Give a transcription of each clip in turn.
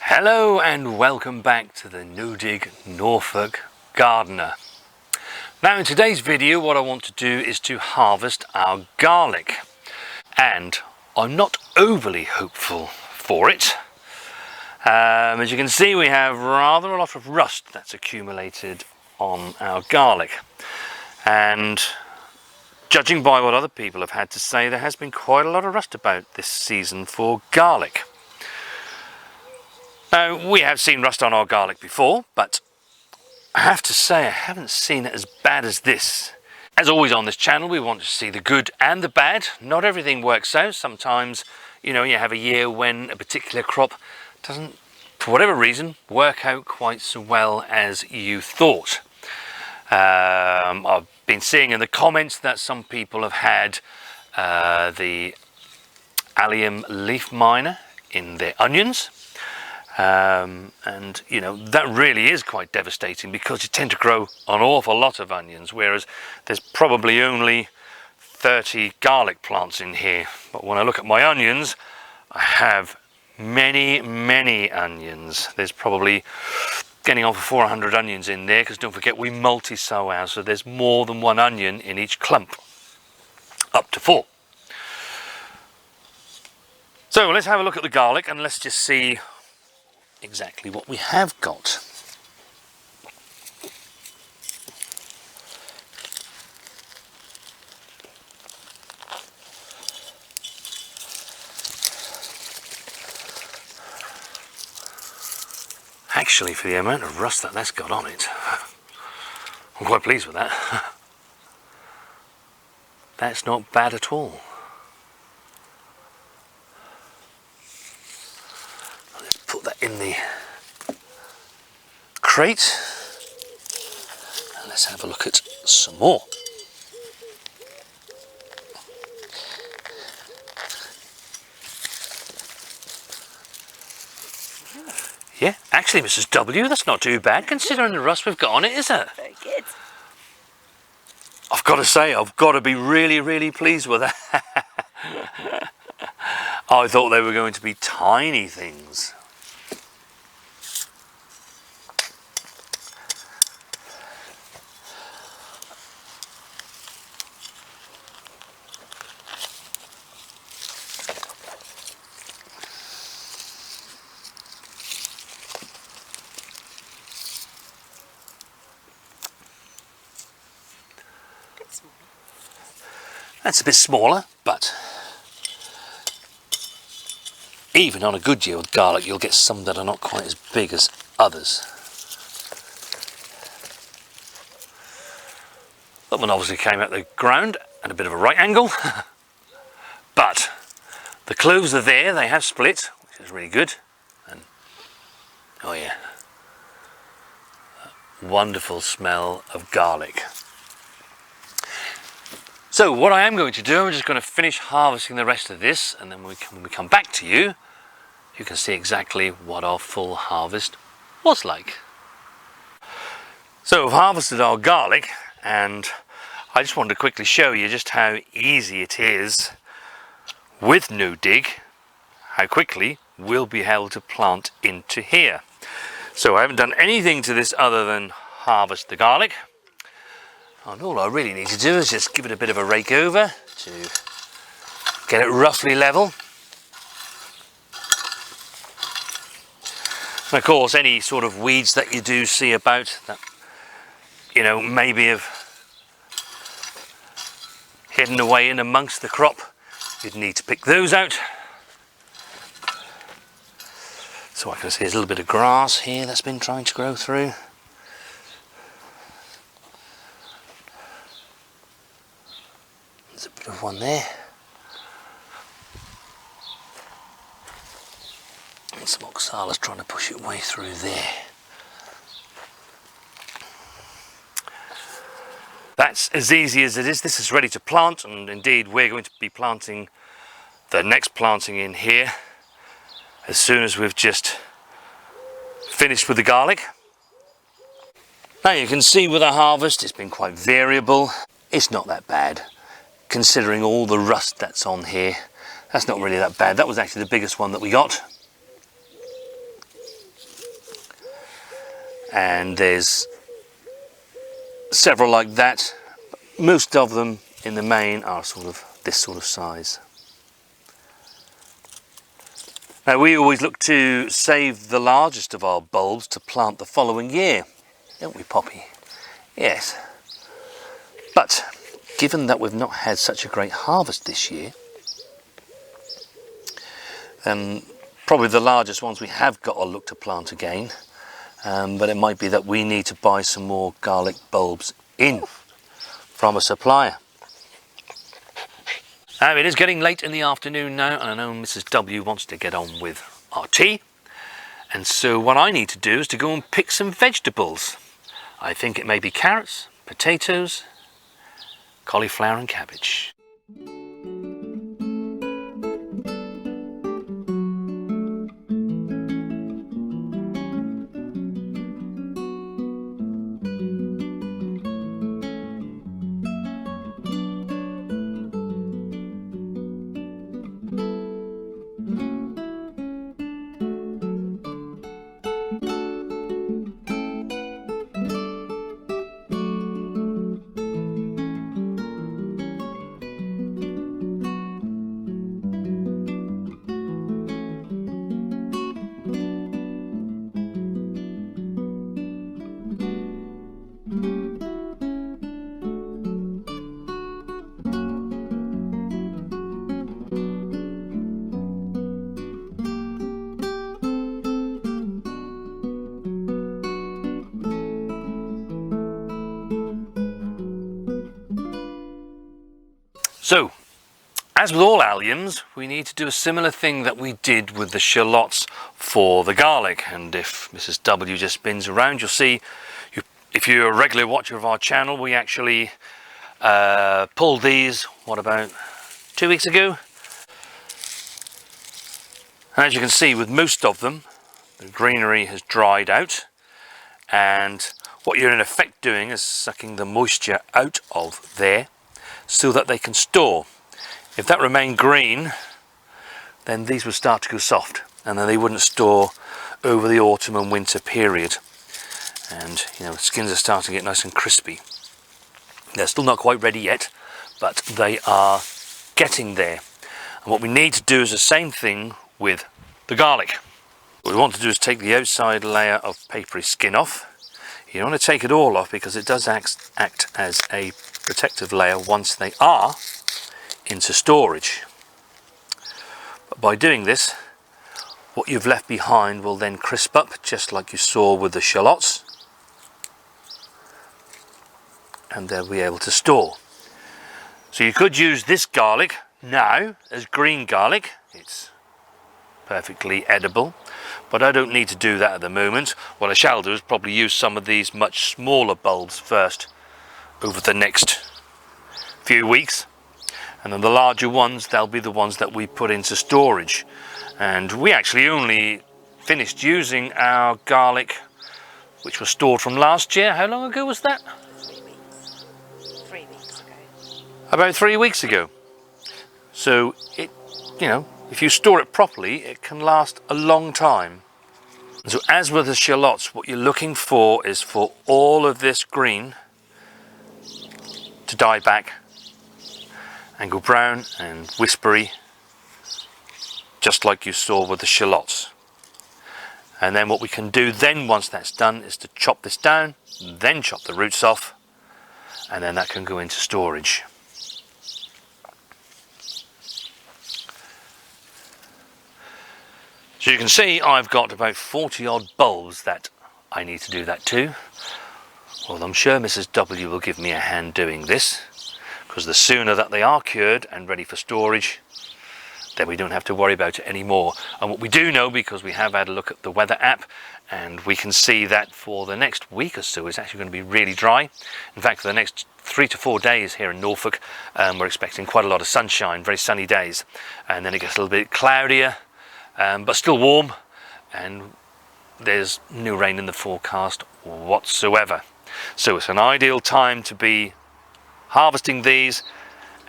Hello and welcome back to the No Dig Norfolk Gardener. Now in today's video what I want to do is to harvest our garlic, and I'm not overly hopeful for it. As you can see, we have rather a lot of rust that's accumulated on our garlic, and judging by what other people have had to say, there has been quite a lot of rust about this season for garlic. Now, we have seen rust on our garlic before, but I have to say I haven't seen it as bad as this. As always on this channel, we want to see the good and the bad. Not everything works out. Sometimes, you have a year when a particular crop doesn't, for whatever reason, work out quite so well as you thought. I've been seeing in the comments that some people have had the allium leaf miner in their onions. And that really is quite devastating because you tend to grow an awful lot of onions, whereas there's probably only 30 garlic plants in here. But when I look at my onions, I have many onions. There's probably getting on for 400 onions in there, because don't forget we multi-sow ours, so there's more than one onion in each clump, up to 4. So let's have a look at the garlic and let's just see exactly what we have got. Actually, for the amount of rust that's got on it, I'm quite pleased with that. That's not bad at all. Let's put that in the crate and let's have a look at some more. Yeah, actually, Mrs. W, that's not too bad considering the rust we've got on it, is it? Very good. I've got to say, I've got to be really pleased with that. I thought they were going to be tiny things. That's a bit smaller, but even on a good year with garlic, you'll get some that are not quite as big as others. That one obviously came out the ground at a bit of a right angle, but the cloves are there, they have split, which is really good. And oh yeah, wonderful smell of garlic. So what I am going to do, I'm just going to finish harvesting the rest of this, and then when we come back to you, you can see exactly what our full harvest was like. So we've harvested our garlic, and I just wanted to quickly show you just how easy it is with No Dig, how quickly we'll be able to plant into here. So I haven't done anything to this other than harvest the garlic. And all I really need to do is just give it a bit of a rake over to get it roughly level. And of course, any sort of weeds that you do see about that, maybe have hidden away in amongst the crop, you'd need to pick those out. So I can see there's a little bit of grass here that's been trying to grow through. There's a bit of one there. And some oxala's trying to push its way through there. That's as easy as it is. This is ready to plant, and indeed we're going to be planting the next planting in here as soon as we've just finished with the garlic. Now you can see with our harvest, it's been quite variable. It's not that bad. Considering all the rust that's on here, that's not really that bad. That was actually the biggest one that we got. and there's several like that. Most of them in the main are sort of this sort of size. Now we always look to save the largest of our bulbs to plant the following year, don't we, Poppy? Yes. But given that we've not had such a great harvest this year, probably the largest ones we have got to look to plant again, but it might be that we need to buy some more garlic bulbs in from a supplier. Now it is getting late in the afternoon now, and I know Mrs. W wants to get on with our tea, and so what I need to do is to go and pick some vegetables. I think it may be carrots, potatoes, cauliflower and cabbage. So, as with all alliums, we need to do a similar thing that we did with the shallots for the garlic. And if Mrs. W just spins around, you'll see, if you're a regular watcher of our channel, we actually pulled these, what, about 2 weeks ago? And as you can see, with most of them, the greenery has dried out. And what you're in effect doing is sucking the moisture out of there, so that they can store. If that remained green, then these would start to go soft, and then they wouldn't store over the autumn and winter period. And you know, the skins are starting to get nice and crispy. They're still not quite ready yet, but they are getting there. And what we need to do is the same thing with the garlic. What we want to do is take the outside layer of papery skin off. You don't want to take it all off, because it does act as a protective layer once they are into storage. But by doing this, what you've left behind will then crisp up, just like you saw with the shallots, and they'll be able to store. So you could use this garlic now as green garlic. It's perfectly edible, but I don't need to do that at the moment. What I shall do is probably use some of these much smaller bulbs first over the next few weeks, and then the larger ones, they'll be the ones that we put into storage. And we actually only finished using our garlic, which was stored from last year. How long ago was that? 3 weeks. 3 weeks ago. About 3 weeks ago. So it, you know, if you store it properly, it can last a long time. And so as with the shallots, what you're looking for is for all of this green to die back and go brown and whispery, just like you saw with the shallots. And then what we can do then, once that's done, is to chop this down, then chop the roots off, and then that can go into storage. So you can see I've got about 40 odd bulbs that I need to do that to. Well, I'm sure Mrs. W will give me a hand doing this, because the sooner that they are cured and ready for storage, then we don't have to worry about it anymore. And what we do know, because we have had a look at the weather app, and we can see that for the next week or so it's actually going to be really dry. In fact, for the next 3 to 4 days here in Norfolk, we're expecting quite a lot of sunshine, very sunny days, and then it gets a little bit cloudier, but still warm, and there's no rain in the forecast whatsoever. So it's an ideal time to be harvesting these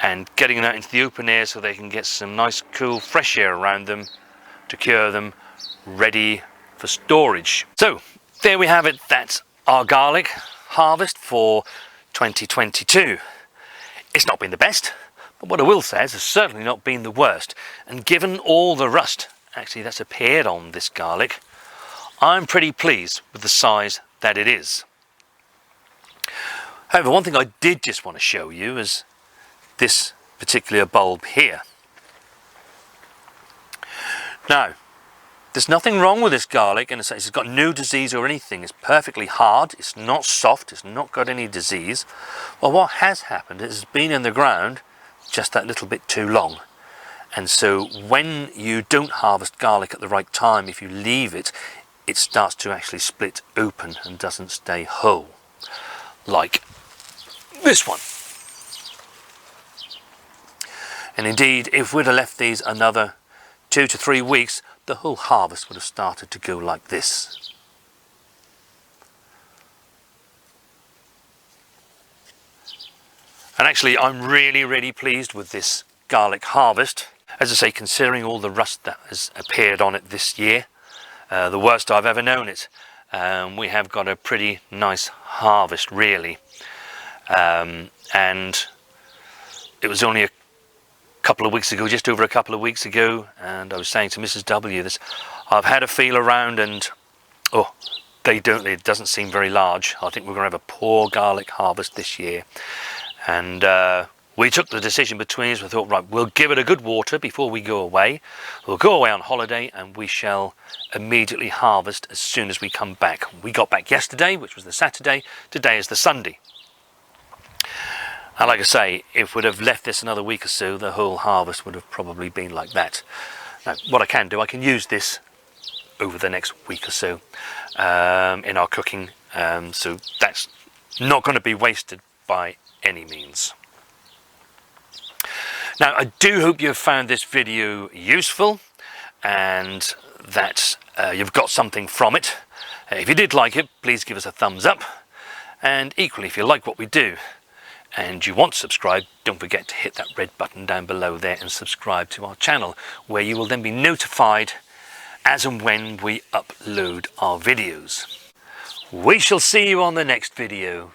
and getting them out into the open air, so they can get some nice cool fresh air around them to cure them, ready for storage. So there we have it. That's our garlic harvest for 2022. It's not been the best, but what I will say is it's certainly not been the worst. And given all the rust actually that's appeared on this garlic, I'm pretty pleased with the size that it is. However, one thing I did just want to show you is this particular bulb here. Now, there's nothing wrong with this garlic, and it's got no disease or anything. It's perfectly hard, it's not soft, it's not got any disease. Well, what has happened is it's been in the ground just that little bit too long. And so when you don't harvest garlic at the right time, if you leave it, it starts to actually split open and doesn't stay whole. Like this one. And indeed, if we'd have left these another 2 to 3 weeks, the whole harvest would have started to go like this. And actually, I'm really pleased with this garlic harvest. As I say, considering all the rust that has appeared on it this year, the worst I've ever known it, we have got a pretty nice harvest, really. And it was only a couple of weeks ago, just over a couple of weeks ago, and I was saying to Mrs. W this, I've had a feel around and it doesn't seem very large. I think we're going to have a poor garlic harvest this year. And we took the decision between us. We thought, right, we'll give it a good water before we go away. We'll go away on holiday and we shall immediately harvest as soon as we come back. We got back yesterday, which was the Saturday. Today is the Sunday. And like I say, if we'd have left this another week or so, the whole harvest would have probably been like that. Now, what I can do, I can use this over the next week or so in our cooking. So that's not going to be wasted by any means. Now, I do hope you've found this video useful and that you've got something from it. If you did like it, please give us a thumbs up. And equally, if you like what we do, and you want to subscribe, don't forget to hit that red button down below there and subscribe to our channel, where you will then be notified as and when we upload our videos. We shall see you on the next video.